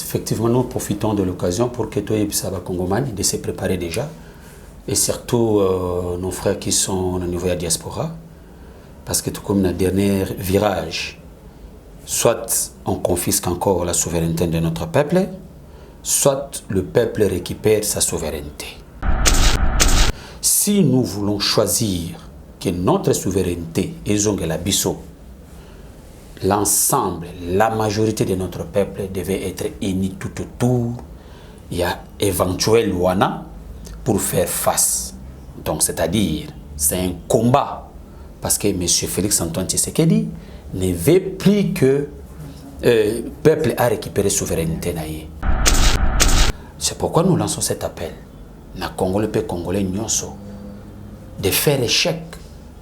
Effectivement, nous profitons de l'occasion pour que toi et Bissaba Congomani de se préparer déjà. Et surtout nos frères qui sont au niveau de la diaspora. Parce que tout comme le dernier virage, soit on confisque encore la souveraineté de notre peuple, soit le peuple récupère sa souveraineté. Si nous voulons choisir que notre souveraineté est la bisso, l'ensemble, la majorité de notre peuple devait être unis tout autour. Il y a éventuel Wana pour faire face. Donc, c'est-à-dire, c'est un combat. Parce que M. Félix Antoine Tshisekedi ne veut plus que le peuple a récupéré la souveraineté. C'est pourquoi nous lançons cet appel. Na Congolais pe Congolais nyonso de faire échec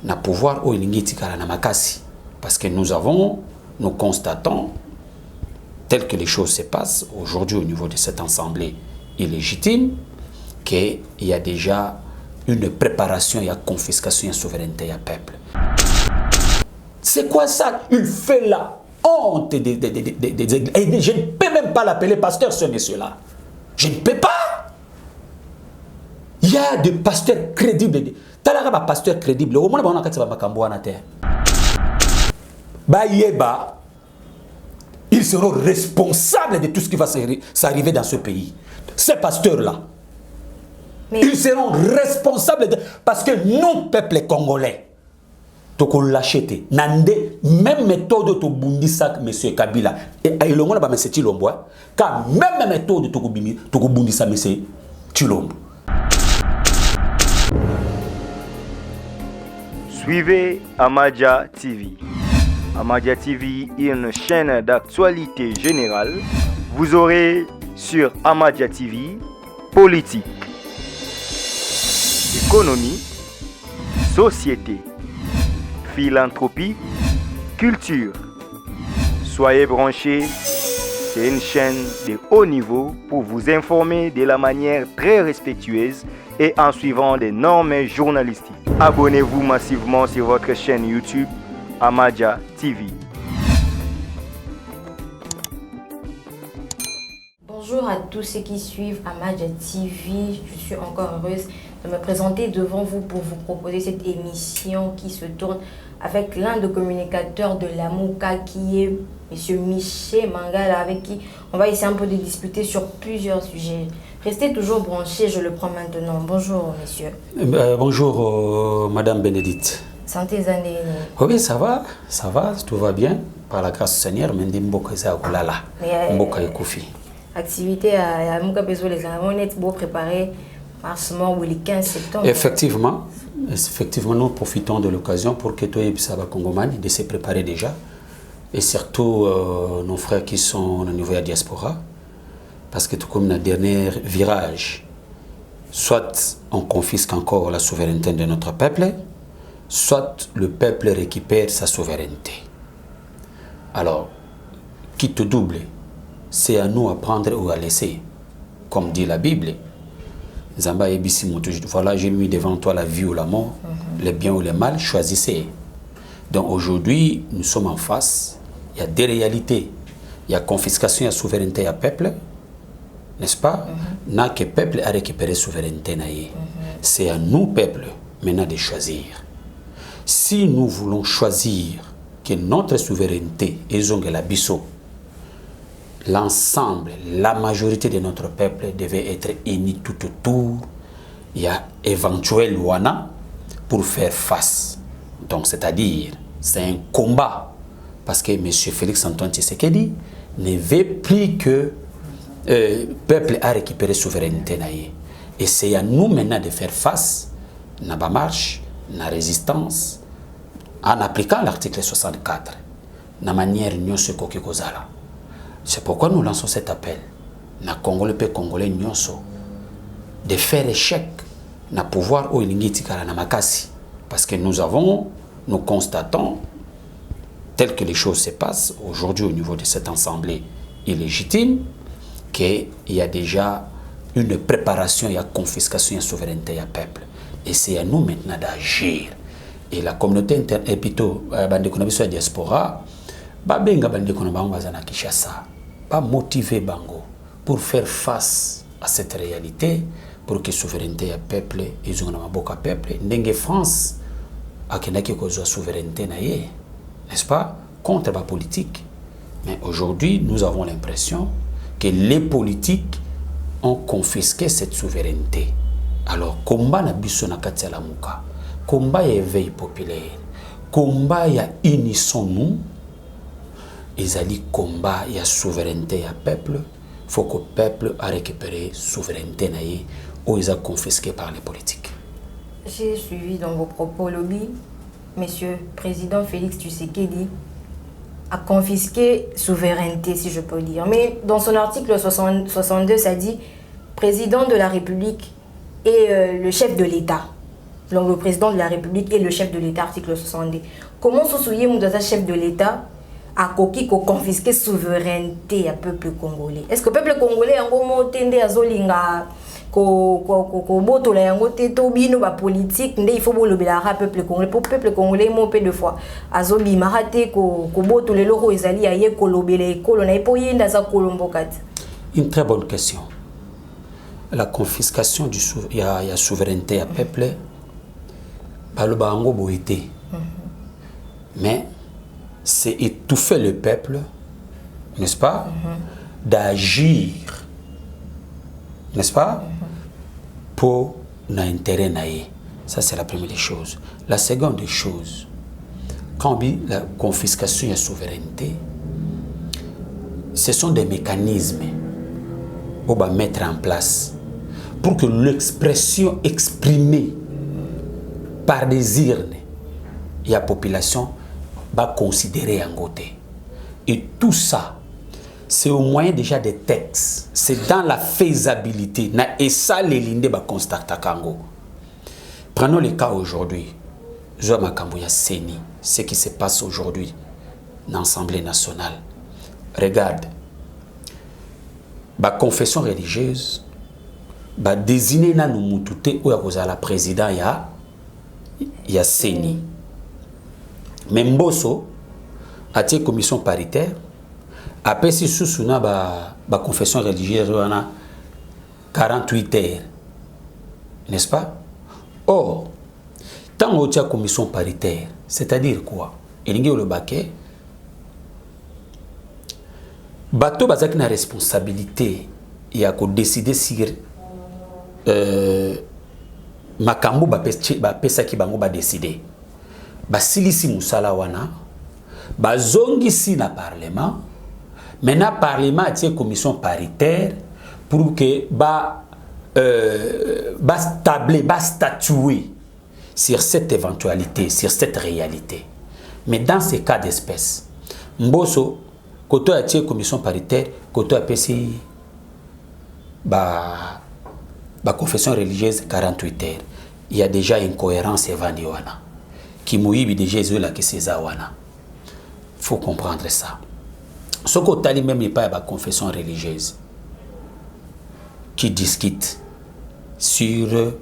na pouvoir au Ilingitikara na Makasi. Parce que nous constatons, tel que les choses se passent aujourd'hui au niveau de cette assemblée illégitime, qu'il y a déjà une préparation, il y a confiscation, il y a souveraineté, il y a peuple. C'est quoi ça? Il fait la honte et je ne peux même pas l'appeler pasteur, ce monsieur-là. Je ne peux pas. Il y a des pasteurs crédibles. Talara ba pasteur crédible. Au moins, on a quatre makambo na terre. Ba yeba, ils seront responsables de tout ce qui va s'arriver dans ce pays. Ces pasteurs-là, ils seront responsables parce que nous, peuple congolais, toko l'acheter. Nande même méthode to bundisa monsieur Kabila et le monde ba monsieur Chilombo, car même méthode to bundisa monsieur Chilombo. Suivez Amadia TV. Amadia TV est une chaîne d'actualité générale. Vous aurez sur Amadia TV politique, économie, société, philanthropie, culture. Soyez branchés, c'est une chaîne de haut niveau pour vous informer de la manière très respectueuse et en suivant des normes journalistiques. Abonnez-vous massivement sur votre chaîne YouTube Amadia TV. Bonjour à tous ceux qui suivent Amadia TV. Je suis encore heureuse de me présenter devant vous pour vous proposer cette émission qui se tourne avec l'un des communicateurs de la MOUCA qui est M. Michel Mangala, avec qui on va essayer un peu de discuter sur plusieurs sujets. Restez toujours branchés, je le prends maintenant. Bonjour, monsieur. Bonjour, Madame Bénédicte. Santé, Zandé. Oui, ça va, tout va bien. Par la grâce du Seigneur, mais Mboka Zagoulala, Mboka Koufi. Activité à Mouka Bezo, les amis, on est beau préparé mars, ou le 15 septembre. Effectivement, nous profitons de l'occasion pour que toi et Bissaba Congomani de se préparer déjà. Et surtout nos frères qui sont au niveau de la diaspora. Parce que tout comme le dernier virage, soit on confisque encore la souveraineté de notre peuple, soit le peuple récupère sa souveraineté. Alors, qui te double, c'est à nous à prendre ou à laisser. Comme dit la Bible, Zamba et voilà, j'ai mis devant toi la vie ou la mort, le bien ou le mal, choisissez. Donc aujourd'hui, nous sommes en face, il y a des réalités. Il y a confiscation, il y a souveraineté, il y a peuple. N'est-ce pas? N'a que peuple a récupéré souveraineté. C'est à nous, peuple, maintenant de choisir. Si nous voulons choisir que notre souveraineté est la bisso, l'ensemble, la majorité de notre peuple devait être unis tout autour. Il y a éventuel Wana pour faire face. Donc, c'est-à-dire, c'est un combat. Parce que M. Félix Antoine Tshisekedi ne veut plus que le peuple a récupéré la souveraineté. Et c'est à nous maintenant de faire face à la marche, à la résistance, en appliquant l'article 64, de la manière nyonso kokikozala. C'est pourquoi nous lançons cet appel. Na Congolais pe Congolais nyonso de faire échec na pouvoir au Ilingitikara na Makasi. Parce que nous constatons, tel que les choses se passent aujourd'hui au niveau de cette assemblée illégitime, qu'il y a déjà une préparation, il y a confiscation, il y a souveraineté, il y a peuple. Et c'est à nous maintenant d'agir. Et la communauté interne, et plutôt, la diaspora, Babenga Bandekono Bangazana Kishasa. pas motiver bango pour faire face à cette réalité, pour que souveraineté à peuple et zona maboka peuple ndenge France akenaki kozwa souveraineté naie, n'est-ce pas, contre la politique. Mais aujourd'hui, nous avons l'impression que les politiques ont confisqué cette souveraineté. Alors, combat na biso na kati ya lamuka, combat ya éveil populaire, combat ya unissons-nous, ezali combat ya souveraineté ya peuple. Faut que le peuple a récupéré souveraineté naie ou ils ont confisqué par les politiques. J'ai suivi dans vos propos lobby, Monsieur Président Félix Tshisekedi a confisqué souveraineté, si je peux dire. Mais dans son article 62, ça dit Président de la République et le chef de l'État. Donc le président de la République et le chef de l'État, article 62. Comment se souiller mon chef de l'État a confisqué souveraineté à peuple congolais? Est-ce que le peuple congolais a un azolinga ko botola yango te to bino ba politique nde il faut bolobela peuple congolais pour peuple congolais mo peu de fois azobi marate ko botola loko ezali aye ko lobela ekolo na ipo yinda za kolombokati. Une très bonne question. La confiscation du ya souveraineté à peuple baloba ngo boité. Mais c'est étouffer le peuple, n'est-ce pas, d'agir, n'est-ce pas, pour l'intérêt naïe. Ça, c'est la première chose. La seconde chose, quand on dit la confiscation de la souveraineté, ce sont des mécanismes qu'on va mettre en place pour que l'expression exprimée par des urnes et la population va considérer en côté. Et tout ça, c'est au moyen déjà des textes. C'est dans la faisabilité. Et ça, les lignes va constater Kango. Prenons le cas aujourd'hui. Zoama Kambuya Seni, ce qui se passe aujourd'hui dans l'Assemblée nationale. Regarde. La confession religieuse va désigner na nous mutute ou à la président ya Seni. Mais Mbosso a été commission paritaire. Après, si sous ba confession religieuse, on a 48 heures. N'est-ce pas? Or, tant qu'on a commission paritaire, c'est-à-dire quoi? Il y a le baquet. Bateau bazak na responsabilité. Il y a décider si makambo ba pesa ki bango ba décider. Basilisi musala wana bazongisi na parlement. Maintenant parlement a une commission paritaire pour que statuer sur cette éventualité, sur cette réalité. Mais dans ces cas d'espèce, Mbosso koto a une commission paritaire, koto a pesi ba confession religieuse 48 heures. Il y a déjà une cohérence evandi wana. Qui mouille de Jésus là que c'est wana. Faut comprendre ça. Ce qu'on t'a dit même pas la confession religieuse qui discute sur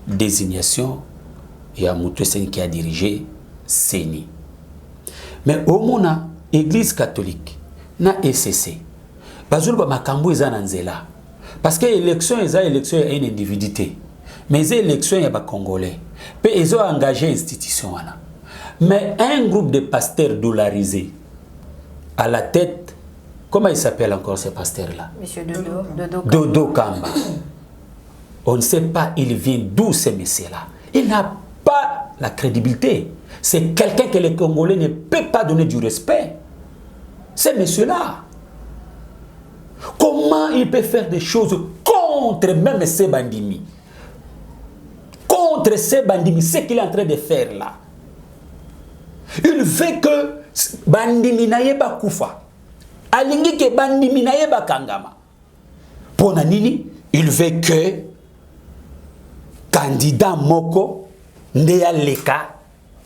désignation et à Moutoussen qui a dirigé Seni. Mais au moins l'église catholique na ECC bazul ba makambo eza na nzela parce que élection eza élection ya une individuité mais élection ya ba congolais pe ils ont engagé institution wana. Mais un groupe de pasteurs dollarisés à la tête, comment il s'appelle encore ce pasteur-là? Monsieur Dodo Kamba. On ne sait pas il vient d'où ce monsieur-là. Il n'a pas la crédibilité. C'est quelqu'un que les Congolais ne peuvent pas donner du respect. Ce monsieur-là. Comment il peut faire des choses contre même ces bandits? Contre ces bandits, ce qu'il est en train de faire là. Il veut que bandimi naye ba kufa. Alingi ke bandimi naye ba kangama. Pona nini, il veut que candidat moko ndeya leka.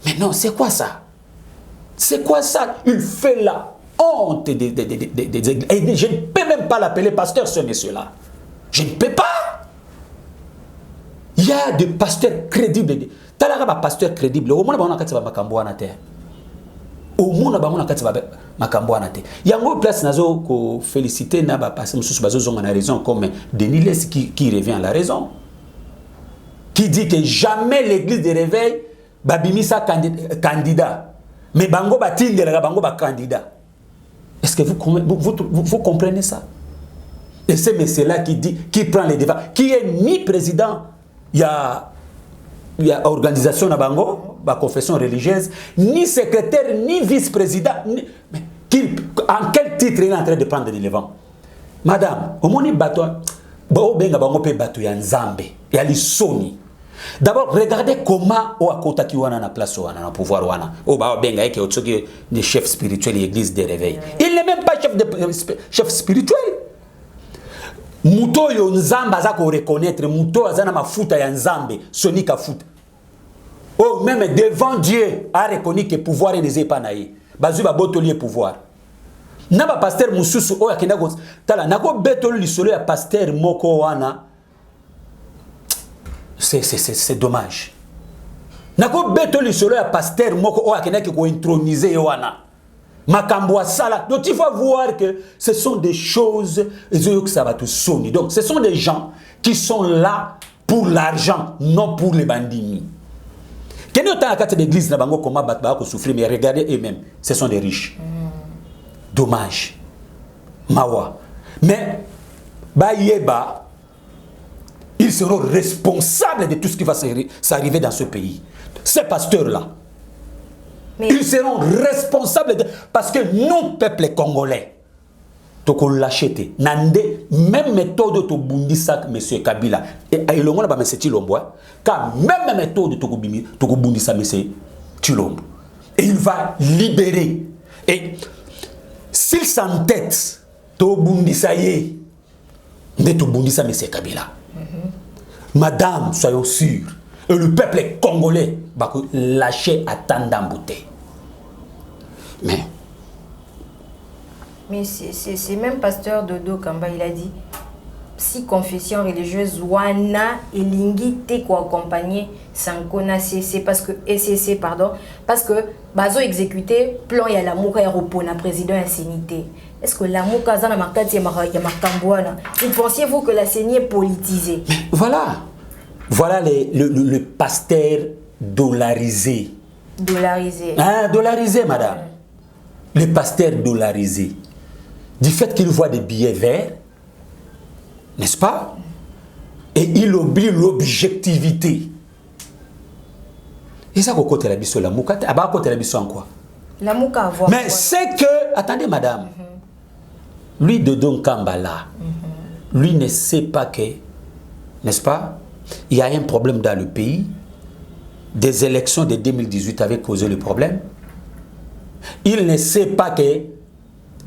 Mais non, c'est quoi ça? C'est quoi ça? Il fait la honte des et je ne peux même pas l'appeler pasteur ce monsieur-là. Je ne peux pas. Il y a des pasteurs crédibles. Talara ba pasteur crédible. Au moins on a makambo na terre. Au komona bango na kati ba makambo wana te yango place nazo ko féliciter na ba passer mususu bazo zonga na raison comme Denis Les qui revient à la raison, qui dit que jamais l'église de réveil babimisa candidat mais bango batindela bango ba candidat. Est-ce que vous comprenez ça? Et c'est monsieur là qui dit, qui prend les débats, qui est ni président, il y a organisation na bango, ba confession religieuse, ni secrétaire, ni vice-président. En quel titre il est en train de prendre des devants? Madame, au moni bato, benga bango pe bato ya nzambe, ya lisoni. D'abord, regardez comment o akota ki wana na place wana na pouvoir wana. O ba benga eke otsoki de chef spirituel l'église de réveil. Il n'est même pas chef spirituel. Muto yo nzamba za ko reconnaître, muto azana mafuta ya nzambe, soni ka futa. Oh, même devant Dieu a reconnu que pouvoir n'est pas naïe. Bazu ba botolier pouvoir. Na ba pasteur mususu o yakenda ko tala nako betolo lisolo ya pasteur moko wana. C'est dommage. Nako betolo lisolo ya pasteur moko o yakenda ko introniser wana. Makambo sala. Donc il faut voir que ce sont des choses donc ce sont des gens qui sont là pour l'argent, non pour les bandits. Quand on a carte d'église na bango comment battre ko souffrir mais regardez eux-mêmes, ce sont des riches. Dommage. Mawa. Mais Bayeba, ils seront responsables de tout ce qui va s'arriver dans ce pays. Ces pasteurs-là, ils seront responsables parce que nous, peuple congolais, toko l'acheter. Nande même méthode to bundisa monsieur Kabila et ilongo na ba monsieur Chilombo, car même méthode to bundisa monsieur Chilombo. Et il va libérer. Et s'il s'entête to bundisa ye, de to bundisa monsieur Kabila. Madame, soyons sûrs, et le peuple congolais va lâcher à tant d'embouteilles. Mais c'est même pasteur Dodo Kamba, il a dit si confession religieuse wana elingi te ko accompagner sankona CC parce que SCC pardon parce que bazo exécuter plan ya l'amour ya repona président ya sénité. Est-ce que l'amour kazana makati ya makambwana? Pensiez-vous que la CENI est politisée? Voilà le pasteur dollarisé. Dollarisé. Ah, dollarisé, madame. Le pasteur dollarisé. Du fait qu'il voit des billets verts, n'est-ce pas? Et il oublie l'objectivité. Et ça, côté la biso, la mouka, à côté la biso en quoi? La mouka avoir. Mais c'est que, attendez, madame, lui de Don Kambala, lui ne sait pas que, n'est-ce pas? Il y a un problème dans le pays. Des élections de 2018 avaient causé le problème. Il ne sait pas que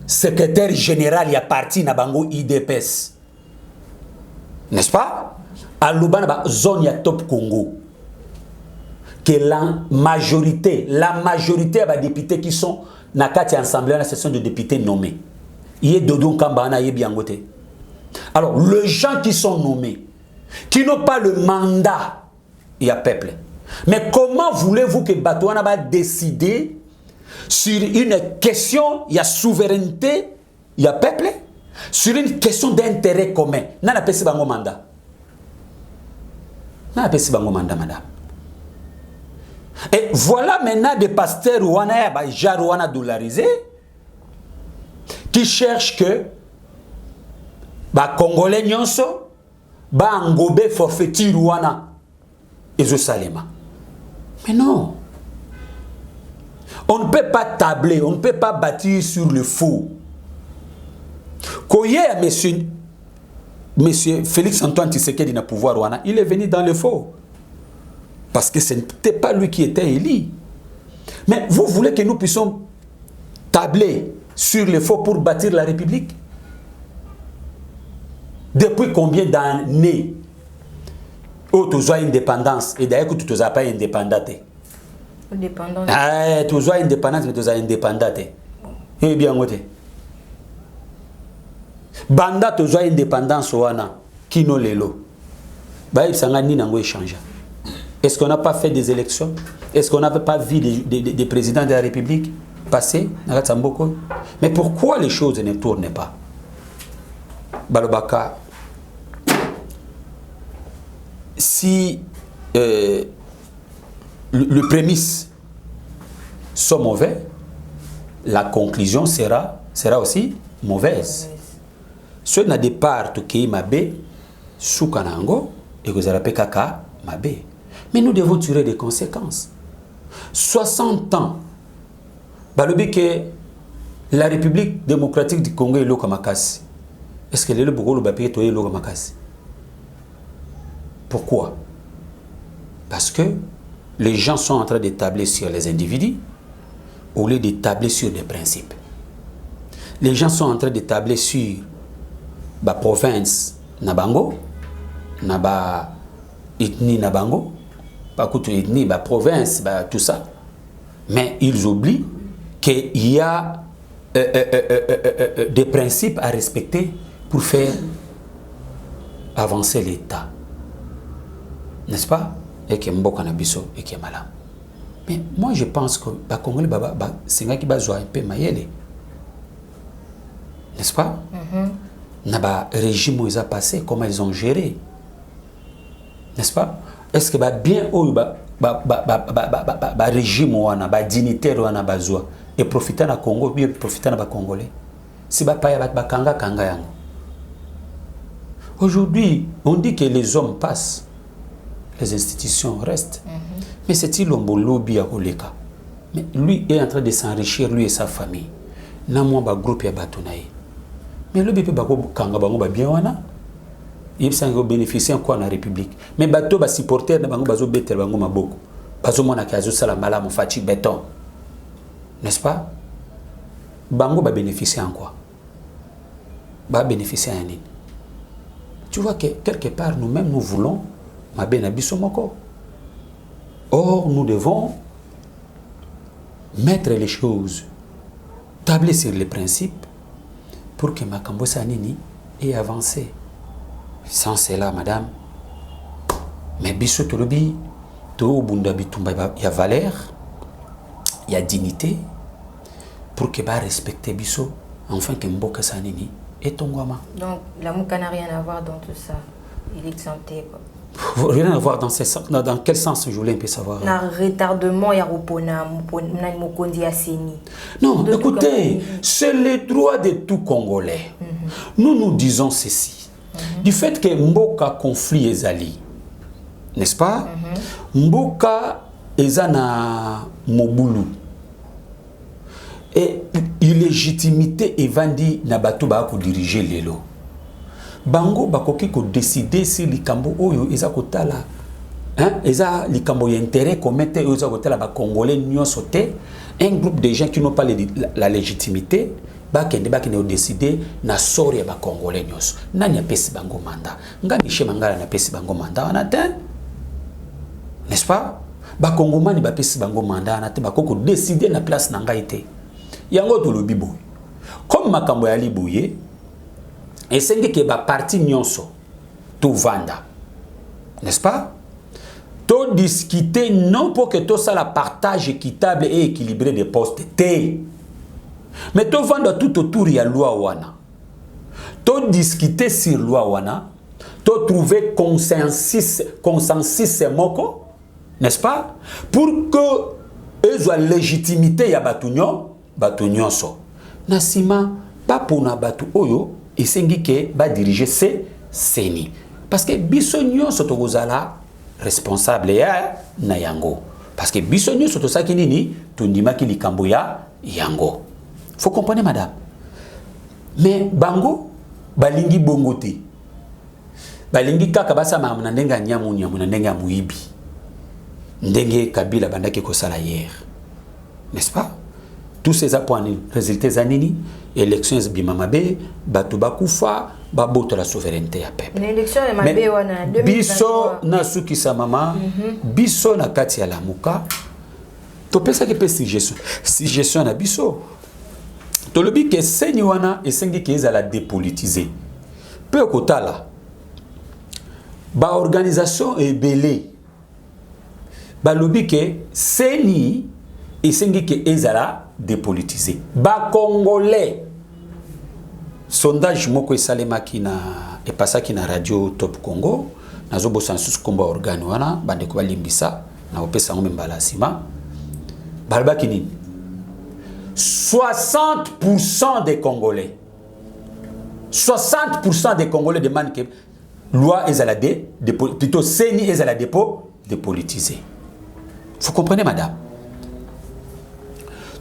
secrétaire général y a parti na bango IDPS. N'est-ce pas? À Lubana, zone ya Top Congo. Que la majorité des députés qui sont na kati assemblée, la session de députés nommés. Il y a Dodon Kambana, il y a Biangote. Alors, les gens qui sont nommés, qui n'ont pas le mandat, il y a peuple. Mais comment voulez-vous que Batouana va décider sur une question, il y a souveraineté, il y a peuple, sur une question d'intérêt commun? Nana pesi bango mandat. Nana pesi bango mandat, madame. Et voilà maintenant des pasteurs Wana dollarisés qui cherchent que Congolais nyonso ngobe forfaiture Wana et Salema. Mais non. On ne peut pas tabler, on ne peut pas bâtir sur le faux. Koye à monsieur Félix Antoine Tshisekedi na pouvoir Wana, il est venu dans le faux. Parce que ce n'était pas lui qui était élu. Mais vous voulez que nous puissions tabler sur le faux pour bâtir la République? Depuis combien d'années tu as indépendance et d'ailleurs que tu n'as pas indépendante? Indépendance. Ah, tu as indépendance mais tu as indépendante. Eh bien, banda tu as indépendance wana kino lelo. Ba ibsanga ni nango échange. Est-ce qu'on n'a pas fait des élections? Est-ce qu'on n'a pas vu des présidents de la République? passé, mais pourquoi les choses ne tournent pas? Balobaka, si le prémisse sont mauvais, la conclusion sera aussi mauvaise. Ce n'a des parts qui mabe sous kanango et que vous kaka mabe. Mais nous devons tirer des conséquences. 60 ans, balobi que la République démocratique du Congo est l'Okamakasi. Est-ce que le Bougolo Bapé est l'Okamakasi? Pourquoi? Parce que les gens sont en train d'établir sur les individus au lieu d'établir sur des principes. Les gens sont en train d'établir sur la province Nabango, Naba ethnie Nabango, pas toute ethnie, la province, tout ça. Mais ils oublient qu'il y a des principes à respecter pour faire avancer l'État. N'est-ce pas? Et qui est mboka na biso et qui est malin. Mais moi je pense que les Congolais c'est un qui un peu mayele. N'est-ce pas? Na régime où ils ont passé, comment ils ont géré. N'est-ce pas? Est-ce que bien ou régime ou dignitaire ou bazwa et profiter na Congo bien profiter na Congolais. Si pas kanga yango. Aujourd'hui, on dit que les hommes passent. Les institutions restent. Mais c'est-il lobby à Oleka? Mais lui est en train de s'enrichir, lui et sa famille. N'a moins un groupe à Batunaï. Mais le bébé bako kanga bango ba bien wana. Il s'en bénéficier quoi dans la République. Mais bateau ba supporter na bango bazo better bango maboko. Bazo mona kazo sala mala mo fati béton. N'est-ce pas? Bango ba bénéficier en quoi? Ba bénéficier en nini? Tu vois que quelque part nous-mêmes nous voulons or, nous devons mettre les choses, tabler sur les principes pour que Makambo Sanini ait avancé. Sans cela, madame, mais biso tolobi, to bunda bitumba, il y a valeur, il y a dignité pour que ba respecter biso, enfin que Mboka Sanini et Tongwama. Donc, l'amour n'a rien à voir dans tout ça. Il est exempté, quoi. Rien à voir dans quel sens je voulais un peu savoir. Un retardement, il y a non, écoutez, c'est le droit de tout Congolais. Nous disons ceci. Du fait que Mboka conflit ezali, n'est-ce pas? Mboka ezana mobulu. Et illégitimité est vendue na bato ba ko diriger lelo. Bango bakoki ko décider si likambo oyo eza kotala eza likambo ya intérêt commettre eza kotala ba congolais nyonso te, un groupe de gens qui n'ont pas la légitimité bakende décider na sori ya ba congolais nyonso. Nani apesi bango mandat? Nga Michel Mangala na pesi bango mandat wana te, n'est-ce pas? Ba congomani ba pesi bango mandat wana te, bakoko décider na place na ngai te. Yango to lobi boy comme makambo ya liboye. Et c'est que la partie nyonso tout vanda, n'est-ce pas? Tout discuter non pour que tout ça la partage équitable et équilibré des postes T. Mais tout vanda tout autour ya loi wana. Tout discuter sur loi wana, tout trouver consensus moko, n'est-ce pas? Pour que eux aient légitimité ya batu nyonso. Nasima pas pour na batu oyo et c'est que va diriger ces CENI. Parce que Bissonio Sotogozala responsable ya na yango. Parce que Bissonio Soto Sakinini, Tundima Kili Kamboya, yango. Faut comprendre, madame. Mais Bango, Balingi Bongote. Balingi Kakabasa Mamnandenga Nyamunya, Munandenga Muibi. Ndenge Kabila Bandaki Kosala hier. N'est-ce pas? Tous ces appoints, résultats zanini, élections bimamabe, batuba kufa, baboto la souveraineté à peuple. L'élection est mabé wana 2023. Biso na suki sa mama, biso na kati ya lamuka. To pesa ke pesi gestion na biso. To lobi ke seni wana esengi ke ezala dépolitiser. Peu kotala. Ba organisation ebele. Ba lobi ke seni esengi ke ezala dépolitisé. Ba Congolais. Sondage moko esalemaki na epasaki na radio Top Congo. Nazo bosansus komba organe wana bande ko balimbisa na opesa ngombe mbala sima. Balbaki nini? 60% des Congolais. 60% des Congolais demandent que loi ezalade, plutôt CENI ezalade dépôt dépolitisé. Vous comprenez, madame?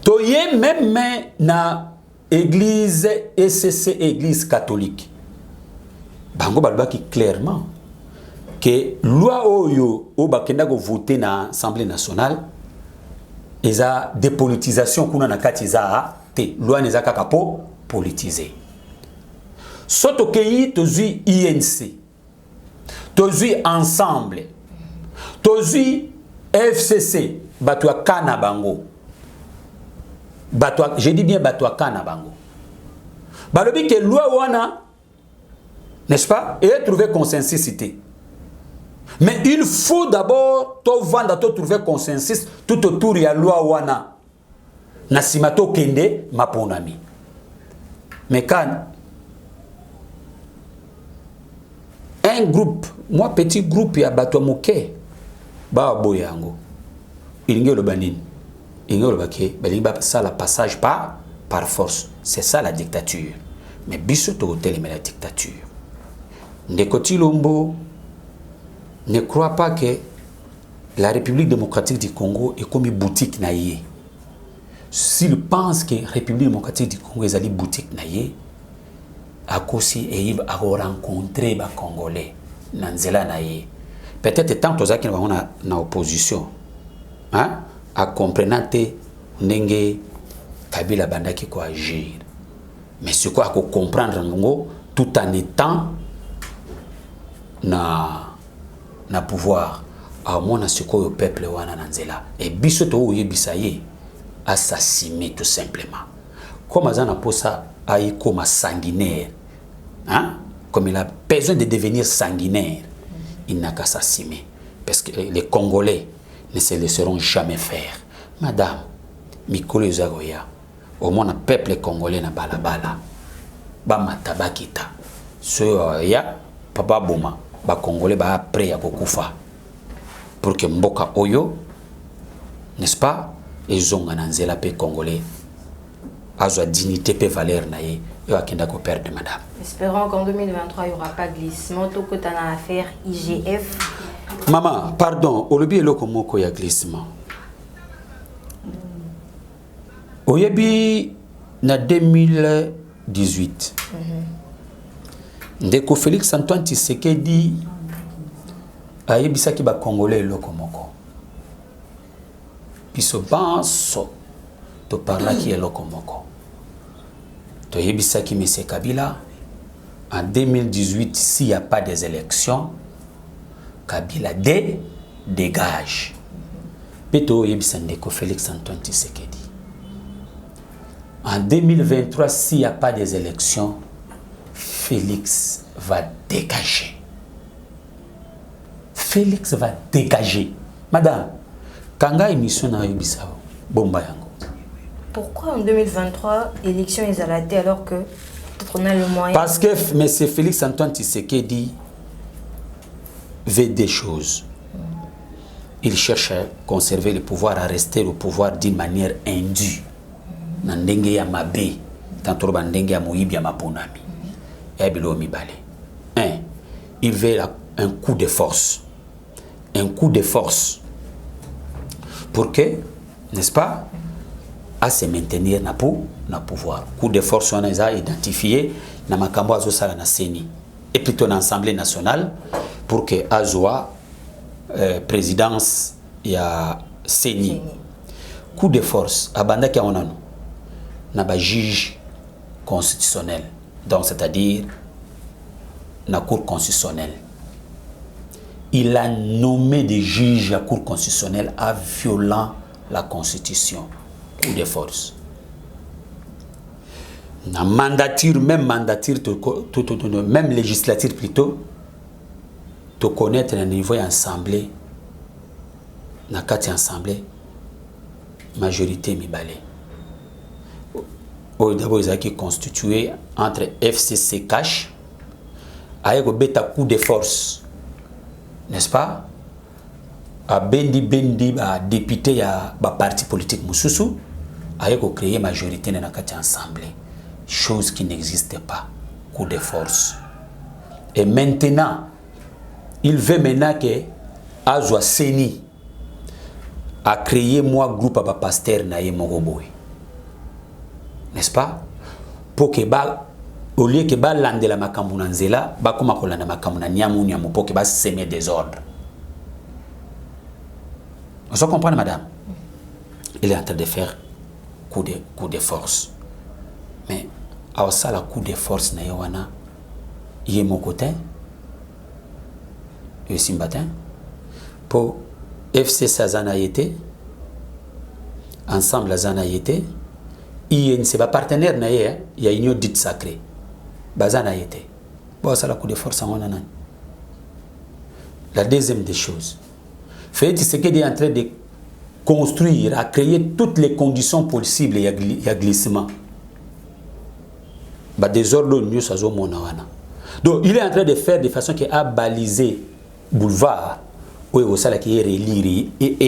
Toye même na église ECC, église catholique. Bango balbaki clairement que loi oyo o bakenda go voter na Assemblée nationale eza dépolitisation kuna na kati za te loi neza kaka po politisé. Soto kei tozui INC. Tozui ensemble. Tozui FCC batwa kana bango. Batwa, je dis bien batwa kana bango. Balobi que loi wana, n'est-ce pas, et trouver consensus. Mais il faut d'abord to vanda to trouver consensus tout autour de la loi wana. Nasimato kende maponami. Mais quand un groupe, moi petit groupe ya batwa moke ba boyango. Il le banine. Il le baké, ça la passage par force. C'est ça la dictature. Mais bisoto hôtel mais la dictature. Ndekoti Lombo ne croit pas que la République démocratique du Congo est comme une boutique naïe. S'il pense que la République démocratique du Congo est une boutique naïe, à cause il a rencontré les Congolais nanzela naïe. Peut-être tant que qui vont na opposition, hein, à comprendre que n'enge Kabila banda qui quoi agir. Mais ce quoi qu'on comprendre ngo tout en étant na pouvoir à mon ce quoi au peuple wana nanzela et bisoto ou yebisaye assassiné tout simplement comme azana posa aïe comme sanguinaire, hein, comme il a besoin de devenir sanguinaire, il n'a qu'à s'assassiner parce que les Congolais ne se laisseront jamais faire. Madame Mikolo Zagoya au moins un peuple congolais na balabala ba matabakita so ya papa boma ba Congolais ba après ya kokufa pour que mboka oyo, n'est-ce pas, ils ont un nzela pe Congolais à sa dignité pe valeur na ye et akenda ko perdre madame. Espérons qu'en 2023 il n'y aura pas glissement tout que tu as affaire IGF. Maman, pardon, olobi eloko moko ya glissement. Oyebi na 2018. Ndeko Félix Antoine Tshisekedi ayebisaki ba Congolais eloko moko. Biso banso to parlaki eloko moko. To yebisaki M. Kabila en 2018 s'il n'y a pas des élections, Kabila dégage. Peto yebisa ndeko Félix Antoine Tshisekedi. En 2023, s'il n'y a pas des élections, Félix va dégager. Félix va dégager. Madame, kanga émission na yebisa bomba yango. Pourquoi en 2023, élection est à la tête alors que peut-être on a le moyen? Parce que M. Félix Antoine Tshisekedi veut des choses. Il cherche à conserver le pouvoir, à rester au pouvoir d'une manière indue. Nandenge ya mabe, tantôt bandenge ya moyibi ya maponami. Un, il veut un coup de force. Un coup de force. Pour que, n'est-ce pas, à se maintenir na pouvoir. Coup de force, on a identifié na makambo azo sala na CENI. Et plutôt na l'Assemblée nationale pour que Azoa présidence ya CENI. Coup de force, abanda ki onano na ba juge constitutionnel. Donc c'est-à-dire la Cour constitutionnelle. Il a nommé des juges à la Cour constitutionnelle en violant la Constitution. Coup de force. La mandature, même législature plutôt, de connaître le niveau d'assemblée, na kati assemblée, majorité mibale. d'abord ils ont constitué entre FCC Cash avec un coup de force, n'est-ce pas? A bendi député à parti politique Moussousou avec créer majorité dans la assemblée, chose qui n'existait pas, coup de force. Et maintenant, il veut maintenant que Azwa Seni a créé moi groupe à pasteur naïe Mogoboy, n'est-ce pas? Pour que au lieu que lande la makamuna nzela ba koma kolanda makamuna nyamu pour que semer des ordres. Vous comprenez, madame? Il est en train de faire coup de force. Mais à ça, le coup de force, il est mon côté. Il est matin. Pour FC Sazana été, ensemble Zana été, il c'est pas partenaire, il y a une dite sacrée. Bazana été. Bon, ça, le coup de force, la deuxième des choses. Fait ce qu'il est en train de construire, à créer toutes les conditions possibles, il y a glissement. Des ordres mieux, ça donc, il est en train de faire de façon qu'il a balisé boulevard, où il y a qui est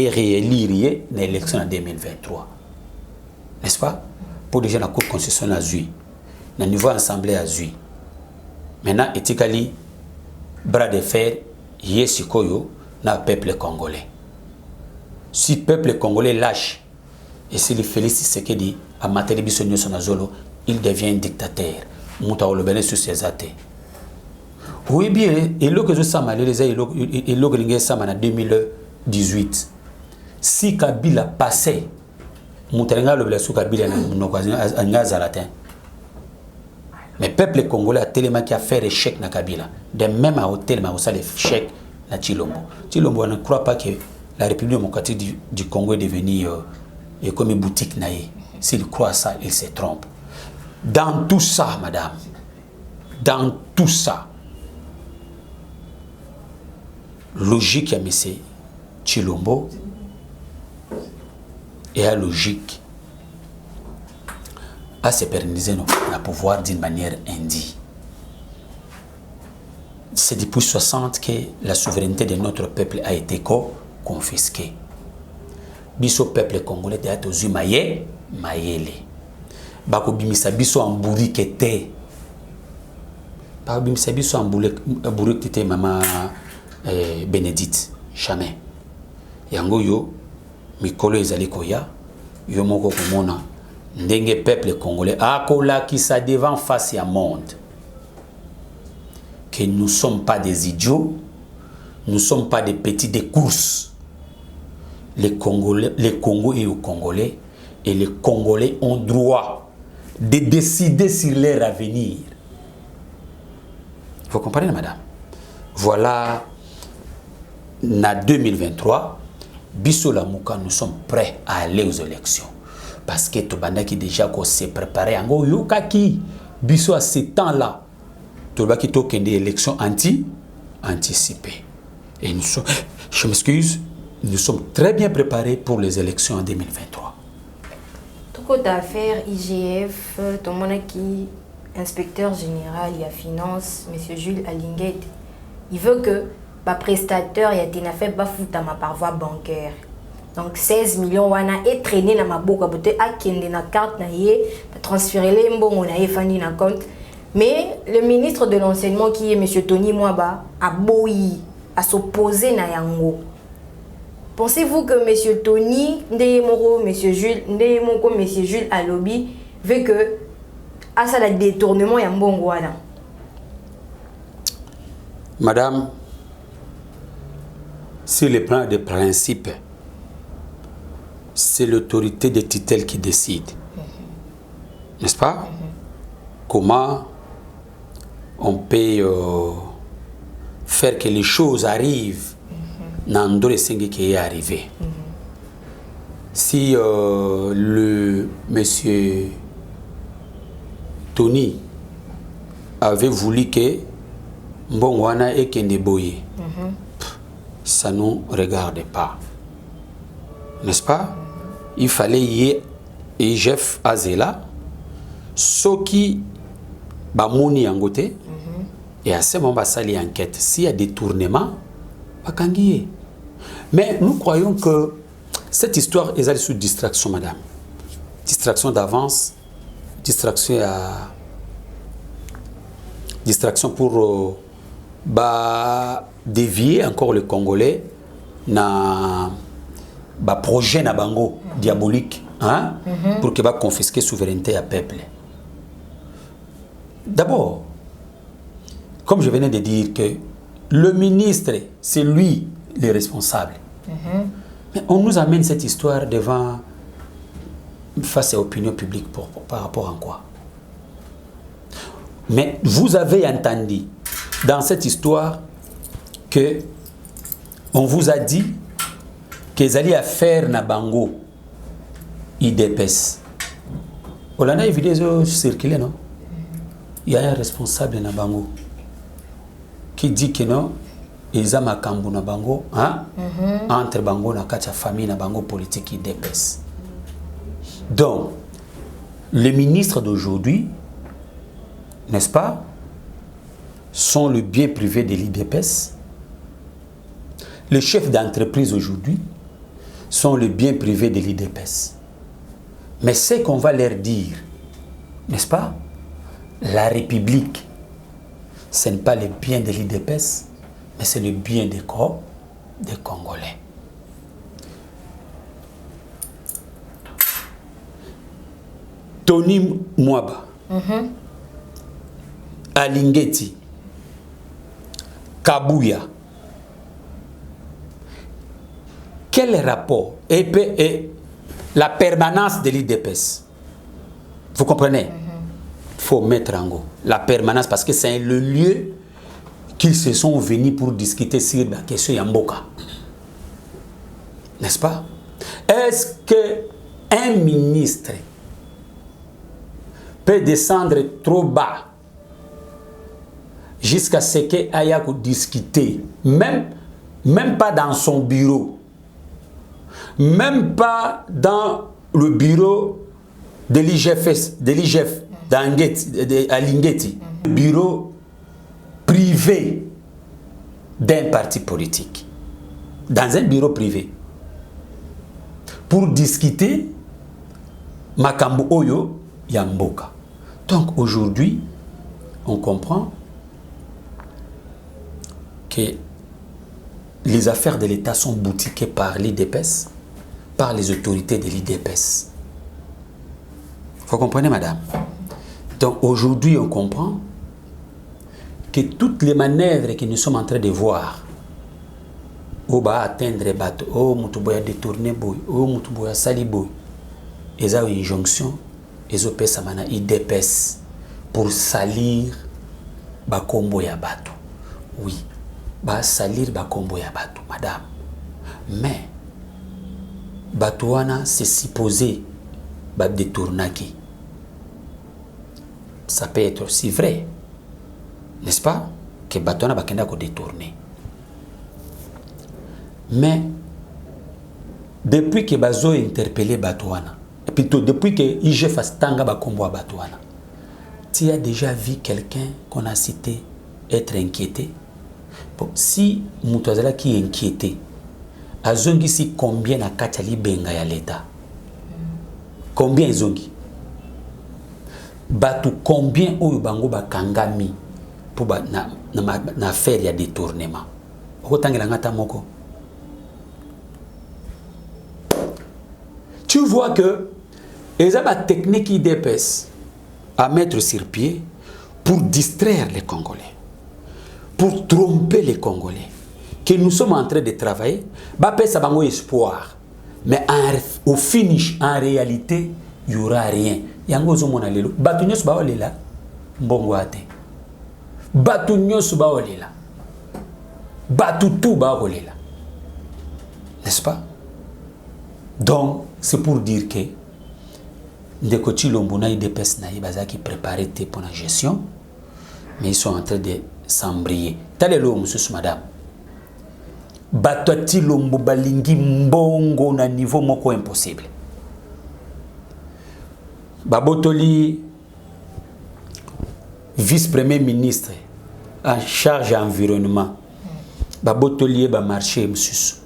réélire l'élection en 2023. N'est-ce pas? Pour déjà la Cour constitutionnelle à Zui, le niveau assemblée à Zui. Maintenant, éthiquement, bras de fer, Yesikoyo, na peuple congolais. Si le peuple congolais lâche et s'il félicite ce qu'il dit à Matelebiso Nyosonazolo, il devient un dictateur. Mouta Olobene sur ses athées. Oui, bien, et là que je sais, et là que je sais, en 2018, si Kabila passait, Mouta Olobene sur Kabila en Ngazalatin. Mais le peuple congolais a tellement qui a fait échec na Kabila. De même à hôtel, mais aussi l'échec. Chilombo ne croit pas que la République démocratique du Congo est devenue comme une boutique naïe. S'il croit ça, il se trompe. Dans tout ça, madame, dans tout ça, logique à M. Chilombo et la logique à se pérenniser le pouvoir d'une manière indigne. C'est depuis 60 que la souveraineté de notre peuple a été confisquée. Biso peuple congolais a été maillé, maillé. Bako bimisa biso amburi kete. Bako bimisa biso amburi kete maman Bénédicte, jamais. Yango yo mikolo ezali koya yo moko komona ndenge peuple congolais akola ki sa devant face à monde. Que nous ne sommes pas des idiots, nous ne sommes pas des petits des courses. Les Congolais et les Congolais, et les Congolais ont droit de décider sur leur avenir. Vous comprenez, madame? Voilà, en 2023, Bisso Lamouka, nous sommes prêts à aller aux élections. Parce que Tobanda qui déjà s'est préparé, en gros, Yokaki, Bisso à ce temps-là, qui toque des élections anticipées. Et nous sommes, je m'excuse, nous sommes très bien préparés pour les élections en 2023. Tout côté affaire IGF, ton monaki, inspecteur général, il y a finance, M. Jules Alinguet, il veut que le prestataire y a été fait par voie bancaire. Donc 16 millions wana est traîné dans ma boca, à kende na carte na yé, transférer les mbongo na yé fandi na compte. Mais le ministre de l'enseignement qui est M. Tony Mwaba a boyi à s'opposer à Yango. Pensez-vous que M. Tony, M. Jules Alobi veut que à ça le détournement Yambongo? Madame, sur le plan de principe, c'est l'autorité des tutelles qui décide. N'est-ce pas? Comment on peut faire que les choses arrivent dans le sens qui est arrivé. Si le monsieur Tony avait voulu que Mbongwana et Kendeboye, ça ne nous regarde pas. N'est-ce pas? Il fallait y ait Jeff Azela soki ba moni yangote et à ce moment va sali enquête s'il y a détournement ba kangiye. Mais nous croyons que cette histoire est sous distraction, madame. Distraction d'avance, distraction pour dévier encore le Congolais na projet na bango diabolique, hein, pour que va confisquer souveraineté à peuple. D'abord, comme je venais de dire que le ministre, c'est lui le responsable. Mais on nous amène cette histoire devant face à l'opinion publique par rapport à quoi? Mais vous avez entendu dans cette histoire que on vous a dit qu'ils allaient faire na bango IDPS. On a une vidéo circulée, non? Il y a un responsable na bango qui dit que non, ils ont makambu na bango, hein? Entre bango na kacha famille na bango politique IDPS. Donc, les ministres d'aujourd'hui, n'est-ce pas, sont le bien privé de l'IDPS. Les chefs d'entreprise aujourd'hui sont le bien privé de l'IDPS. Mais ce qu'on va leur dire, n'est-ce pas, la République, ce n'est pas le bien de l'IDPS, mais c'est le bien des Congolais. Tony Mwaba, Alingeti, Kabuya. Quel rapport et la permanence de l'IDPS? Vous comprenez? Il faut mettre en go la permanence parce que c'est le lieu qu'ils se sont venus pour discuter sur la question Yamboka. N'est-ce pas? Est-ce qu'un ministre peut descendre trop bas jusqu'à ce qu'il aille discuter, même pas dans son bureau, même pas dans le bureau de l'IGF, à Lingeti, le bureau privé d'un parti politique, dans un bureau privé, pour discuter Makambo Oyo Yamboka. Donc aujourd'hui, on comprend que les affaires de l'État sont boutiquées par l'IDPS, par les autorités de l'IDPS. Vous comprenez, madame? Donc aujourd'hui, on comprend que toutes les manœuvres que nous sommes en train de voir, on va atteindre les bateaux, oh, Moutoubouya détourné boy, oh, Moutoubouya sali boy, ils ont une injonction, ils ont payé samana IDPS pour salir Bakombo ya bateau. Oui, ba salir Bakombo ya bateau, madame. Mais Batouana, c'est supposé ba détournaki. Ça peut être aussi vrai, n'est-ce pas, que Batouana bakenda ko détourner. Mais depuis que Bazo a interpellé Batouana, et plutôt depuis que IGF fasse tanga Bakombo à Batouana, tu as déjà vu quelqu'un qu'on a cité être inquiété? Bon, si Moutouazala qui est inquiété, Azongi si combien na Kachali Benga ya l'État? Combien Zongi? Batu combien ou bango ba kangami pour na faire ya détournement? Okotangela ngata moko. Tu vois que ils ont une technique IDPS à mettre sur pied pour distraire les Congolais, pour tromper les Congolais, que nous sommes en train de travailler, bah ça va espoir, mais au finish, en réalité, il n'y aura rien. Yango zo mona lelo, batunyos ba olela, mbongo ate. Batunyos ba olela, batutu ba olela, n'est-ce pas? Donc, c'est pour dire que Ndeko Tshilombo na IDPS na bazaki préparé pour la gestion, mais ils sont en train de s'embrayer. Talelo monsieur madame. Bato Tshilombo balingi mbongo na niveau moko impossible. Babotoli vice-premier ministre en charge de l'environnement, botolier ba marché msusu,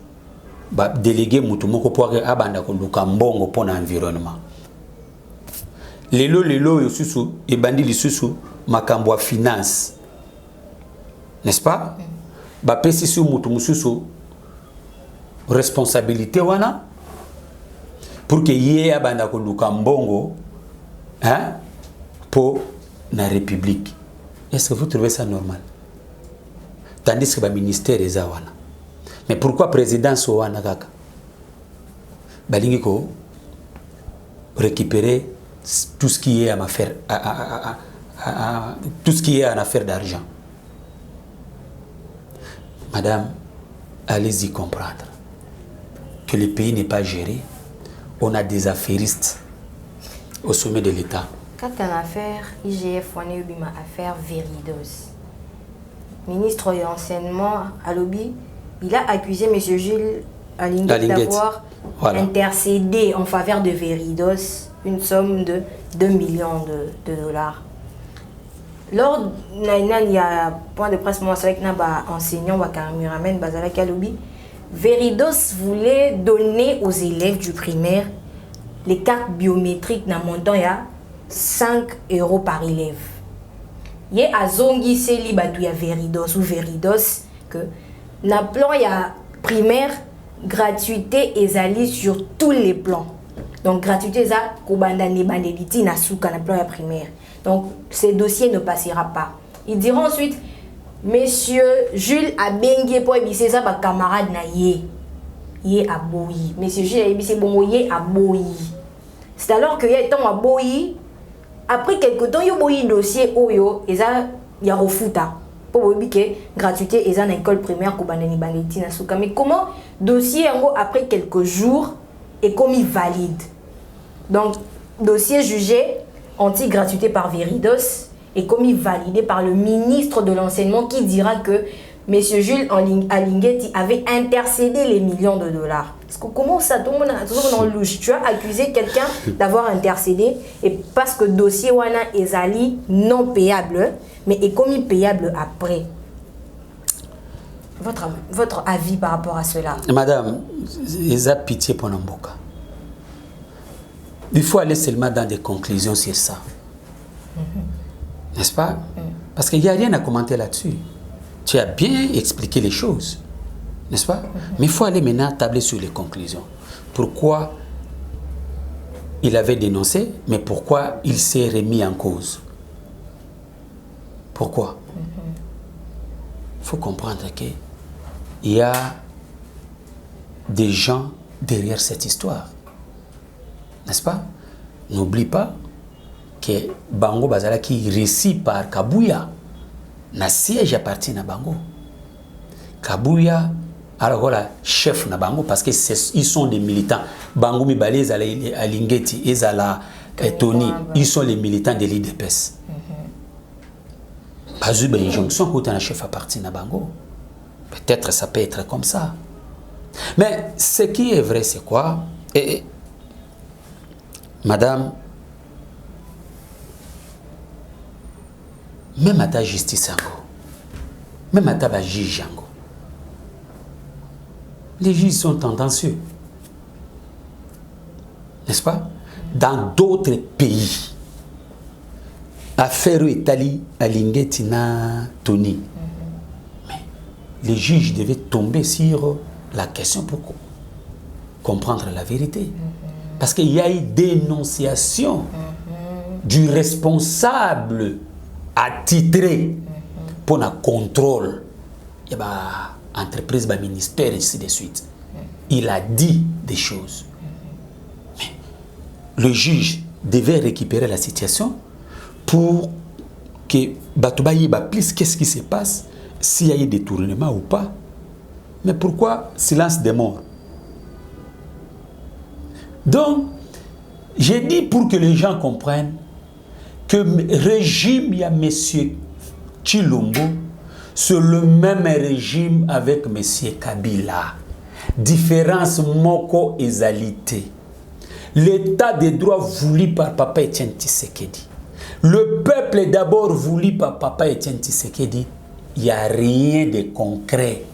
ba délégué mutumoko pour abanda ko mbongo pour l'environnement. Lelo yosusu et bandi lisusu makambo finance, n'est-ce pas? Ba pesi su mutumususu responsabilité wana pour que yé abanda ko mbongo hein pour la République. Est-ce que vous trouvez ça normal? Tandis que le ministère est là. Mais pourquoi le président est là? Il faut récupérer tout ce qui est en affaire, tout ce qui est en affaire d'argent. Madame, allez-y comprendre que le pays n'est pas géré. On a des affairistes au sommet de l'État. Quand on a affaire IGF, on a eu une affaire Veridos. Ministre de l'enseignement à Lobby, il a accusé M. Jules Alinguet d'avoir intercédé en faveur de Veridos une somme de 2 millions de dollars. Lors il y a un point de presse avec un enseignant à Lobby, Veridos voulait donner aux élèves du primaire les cartes biométriques dans montant à 5 € par élève. Il y a zongi seli batu ya Veridos ou Veridos que na plan ya primaire gratuité ezali sur tous les plans. Donc gratuité ça kobanda ne bandediti na suka na plan ya primaire. Donc ce dossier ne passera pas. Ils diront ensuite Monsieur Jules Abengue pour ebisser ça ba camarade na ye aboyi. Monsieur Jules ebisser bongo ye aboyi. C'est alors que y a tant aboyi. Après quelques temps, il y a un dossier Oyo, et ça, il y a refuta. Pour dire que gratuité, et ça, dans l'école primaire, mais comment dossier, après quelques jours, est commis valide? Donc, dossier jugé anti-gratuité par Veridos est commis validé par le ministre de l'enseignement qui dira que M. Jules Alinguet avait intercédé les millions de dollars. Parce que comment ça tombe dans le louche? Tu as accusé quelqu'un d'avoir intercédé et parce que le dossier wana ezali non payable, mais est commis payable après. Votre avis par rapport à cela? Madame, ils ont pitié pour Namboka. Il faut aller seulement dans des conclusions sur ça. N'est-ce pas? Parce qu'il n'y a rien à commenter là-dessus. Tu as bien expliqué les choses, n'est-ce pas? Mais il faut aller maintenant tabler sur les conclusions. Pourquoi il avait dénoncé, mais pourquoi il s'est remis en cause? Pourquoi? Il faut comprendre qu'il y a des gens derrière cette histoire, n'est-ce pas? N'oublie pas que Bango Bazala qui réussit par Kabouya, na siège appartient à Bango. Kabouya, alors voilà, chef na Bango, parce qu'ils sont des militants. Bango Mibale, Alingeti, Ezala, Tony, ils sont les militants de l'IDPS. Pas eu une injonction quand un chef appartient à Bango. Peut-être ça peut être comme ça. Mais ce qui est vrai, c'est quoi? Madame, même à ta justice, même à ta juge, les juges sont tendancieux. N'est-ce pas? Dans d'autres pays, affaire Italie, Alingetina, Tony. Mais les juges devaient tomber sur la question pour comprendre la vérité. Parce qu'il y a eu dénonciation du responsable attitré pour le contrôle. Il y a une entreprise, un ministère, et ainsi de suite. Il a dit des choses. Mais le juge devait récupérer la situation pour que Batoubaye plus qu'est-ce qui se passe, s'il y a eu détournement ou pas. Mais pourquoi silence des morts? Donc, j'ai dit pour que les gens comprennent que le régime, il y a M. Chilombo, c'est le même régime avec M. Kabila. Différence moko ezalité. L'état des droits voulu par Papa Etienne Tshisekedi. Le peuple est d'abord voulu par Papa Etienne Tshisekedi. Il n'y a rien de concret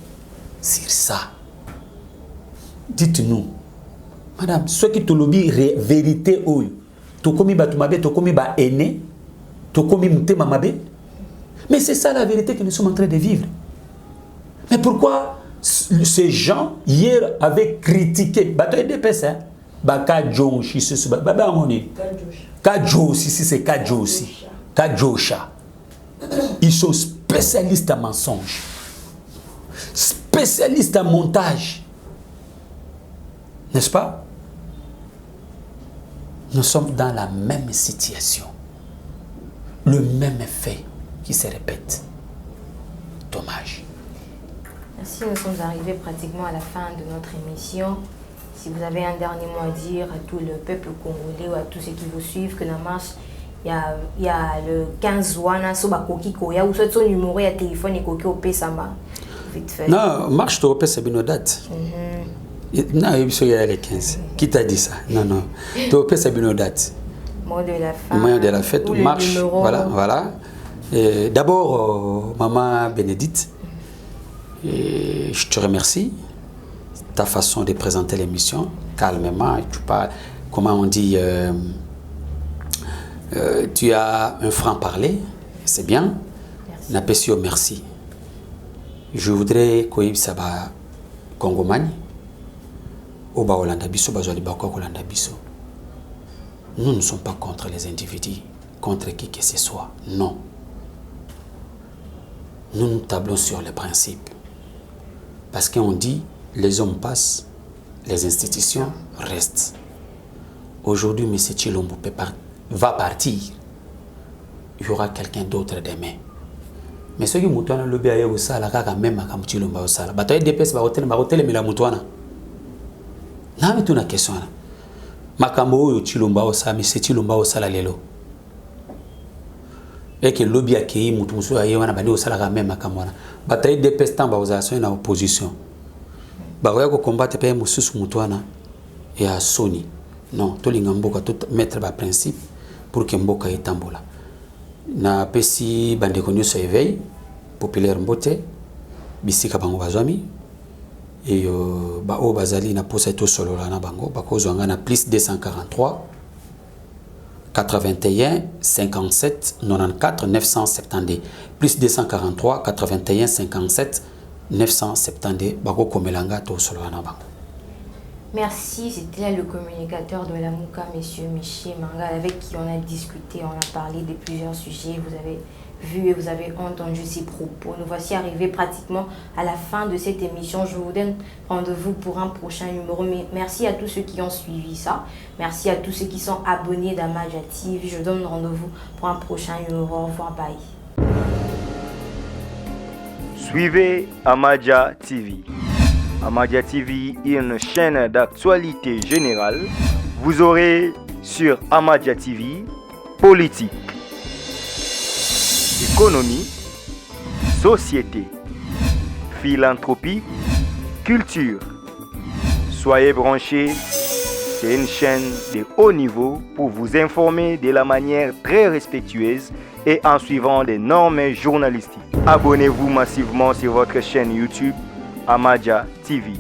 sur ça. Dites-nous, madame, ce qui te lobby vérité, tu commis Batumabe, tu commis ba aîné, tu commis Mutemabe. Mais c'est ça la vérité que nous sommes en train de vivre. Mais pourquoi ces gens, hier, avaient critiqué Batoy DPS, Kadjo, Kadjo, si c'est Kadjo aussi. Kadjosha. Ils sont spécialistes en mensonges, spécialistes en montage. N'est-ce pas? Nous sommes dans la même situation. Le même fait qui se répète. Dommage. Merci, nous sommes arrivés pratiquement à la fin de notre émission. Si vous avez un dernier mot à dire à tout le peuple congolais ou à tous ceux qui vous suivent, que la marche, il y a le 15 wana soba koki koya ou soit son numéro de téléphone et koki au Pesama. Vite fait. Non, marche au Pesama c'est une date. Non, il y a les 15. Qui t'a dit ça? Non, non. Au Pesama c'est une date. Moyen de la fête. Moyen de la fête, marche. Voilà, voilà. D'abord, maman Bénédicte, je te remercie. Ta façon de présenter l'émission, calmement, tu parles, comment on dit, tu as un franc-parler, c'est bien. Napesio, merci. Je voudrais que ça va Congomani, Oba Holanda Biso, Bazoli Bako Holanda Biso. Nous ne sommes pas contre les individus, contre qui que ce soit, non. Nous nous tablons sur les principes. Parce qu'on dit, les hommes passent, les institutions restent. Aujourd'hui, M. Tshilombo va partir. Il y aura quelqu'un d'autre demain. Mais ceux qui ont le bien au sala, même à Tshilombo au sala. Bataille DPS, hôtel, mais la moutouana. Non, mais tu as une question. Makambo au Tshilombo au sala, M. Tshilombo au sala lelo. Et que le lobby a créé Moutoumsou a yéwana bandi au sala même Makamwana. Bataille DPS tant en opposition. Baroya ko combattre pe mususu mutwana ya Sony. Non, to linga mboka to mettre ba principe pour que mboka etambola. Na pesi bande konyo so éveil populaire mbote bisika bango bazwami et ba o bazali na posa to solo na bango bako zwanga na plus 243 81 57 94 970 plus 243 81 57 970 bako komelanga to solo na bango. Merci, c'était là le communicateur de la Mouka, monsieur Miché Mangal, avec qui on a discuté, on a parlé de plusieurs sujets. Vous avez vu et vous avez entendu ses propos. Nous voici arrivés pratiquement à la fin de cette émission. Je vous donne rendez-vous pour un prochain numéro. Mais merci à tous ceux qui ont suivi ça. Merci à tous ceux qui sont abonnés d'Amadia TV. Je donne rendez-vous pour un prochain numéro. Au revoir, bye. Suivez Amadia TV. Amadia TV est une chaîne d'actualité générale. Vous aurez sur Amadia TV politique, économie, société, philanthropie, culture. Soyez branchés, c'est une chaîne de haut niveau pour vous informer de la manière très respectueuse et en suivant les normes journalistiques. Abonnez-vous massivement sur votre chaîne YouTube Amadia TV.